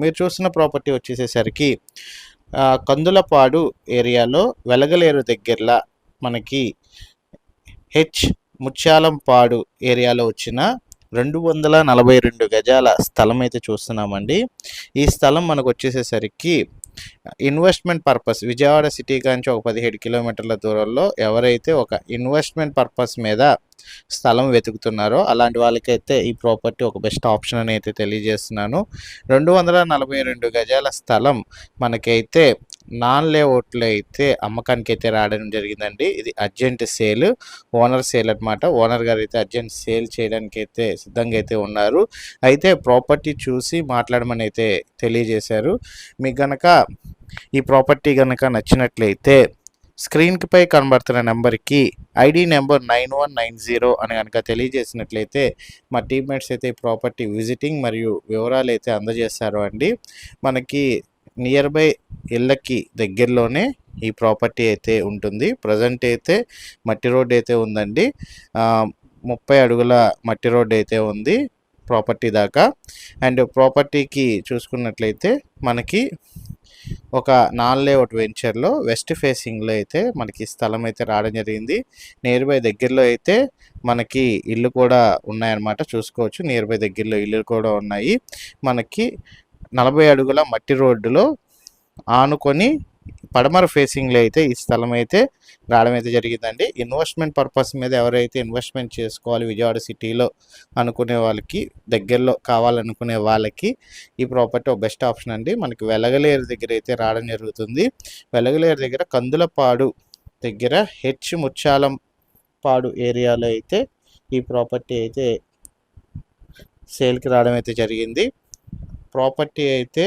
మీరు చూస్తున్న ప్రాపర్టీ వచ్చేసేసరికి కందులపాడు ఏరియాలో వెలగలేరు దగ్గరలో మనకి ముత్యాలంపాడు ఏరియాలో వచ్చిన 242 గజాల స్థలం అయితే చూస్తున్నామండి. ఈ స్థలం మనకు వచ్చేసేసరికి ఇన్వెస్ట్మెంట్ పర్పస్ విజయవాడ సిటీ కాంచి ఒక 17 కిలోమీటర్ల దూరంలో ఎవరైతే ఒక ఇన్వెస్ట్మెంట్ పర్పస్ మీద స్థలం వెతుకుతున్నారో అలాంటి వాళ్ళకైతే ఈ ప్రాపర్టీ ఒక బెస్ట్ ఆప్షన్ అని అయితే తెలియజేస్తున్నాను. 242 గజాల స్థలం మనకైతే నాన్ లేఅవుట్లో అయితే అమ్మకానికి అయితే రావడం జరిగిందండి. ఇది అర్జెంట్ సేల్, ఓనర్ సేల్ అనమాట. ఓనర్ గారు అయితే అర్జెంట్ సేల్ చేయడానికి అయితే సిద్ధంగా అయితే ఉన్నారు. అయితే ప్రాపర్టీ చూసి మాట్లాడమని అయితే తెలియజేశారు. మీకు గనక ఈ ప్రాపర్టీ కనుక నచ్చినట్లయితే స్క్రీన్కి పై కనబడుతున్న నెంబర్కి ఐడి నెంబర్ 9190 అని కనుక తెలియజేసినట్లయితే మా టీమ్మేట్స్ అయితే ప్రాపర్టీ విజిటింగ్ మరియు వివరాలు అయితే అందజేస్తారు అండి. మనకి నియర్ బై ఇళ్ళకి దగ్గరలోనే ఈ ప్రాపర్టీ అయితే ఉంటుంది. ప్రజెంట్ అయితే మట్టి రోడ్ అయితే ఉందండి. 30 అడుగుల మట్టి రోడ్ అయితే ఉంది ప్రాపర్టీ దాకా. అండ్ ప్రాపర్టీకి చూసుకున్నట్లయితే మనకి ఒక నాన్ లేఅవుట్ వెంచర్లో వెస్ట్ ఫేసింగ్లో అయితే మనకి స్థలం అయితే రావడం జరిగింది. నియర్ బై దగ్గరలో అయితే మనకి ఇల్లు కూడా ఉన్నాయన్నమాట. చూసుకోవచ్చు, నియర్ బై దగ్గరలో ఇల్లు కూడా ఉన్నాయి. మనకి 40 అడుగుల మట్టి రోడ్డులో ఆనుకొని పడమర ఫేసింగ్లో అయితే ఈ స్థలం అయితే రావడం అయితే జరిగిందండి. ఇన్వెస్ట్మెంట్ పర్పస్ మీద ఎవరైతే ఇన్వెస్ట్మెంట్ చేసుకోవాలి విజయవాడ సిటీలో అనుకునే వాళ్ళకి, దగ్గరలో కావాలనుకునే వాళ్ళకి ఈ ప్రాపర్టీ ఒక బెస్ట్ ఆప్షన్ అండి. మనకి వెలగలేరు దగ్గర అయితే రావడం జరుగుతుంది. వెలగలేరు దగ్గర కందులపాడు దగ్గర ముత్యాలంపాడు ఏరియాలో అయితే ఈ ప్రాపర్టీ అయితే సేల్కి రావడం అయితే జరిగింది. ప్రాపర్టీ అయితే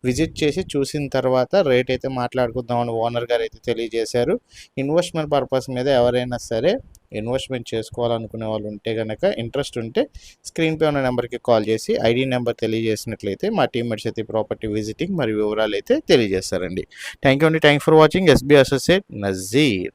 విజిట్ చేసి చూసిన తర్వాత రేట్ అయితే మాట్లాడుకుందామని ఓనర్ గారు అయితే తెలియజేశారు. ఇన్వెస్ట్మెంట్ పర్పస్ మీద ఎవరైనా సరే ఇన్వెస్ట్మెంట్ చేసుకోవాలనుకునే వాళ్ళు ఉంటే కనుక, ఇంట్రెస్ట్ ఉంటే స్క్రీన్పై ఉన్న నెంబర్కి కాల్ చేసి ఐడి నెంబర్ తెలియజేసినట్లయితే మా టీమ్మేట్స్ అయితే ప్రాపర్టీ విజిటింగ్ మరియు వివరాలు అయితే తెలియజేస్తారండి. థ్యాంక్ యూ అండి. Thank for watching. SB associate Nazir.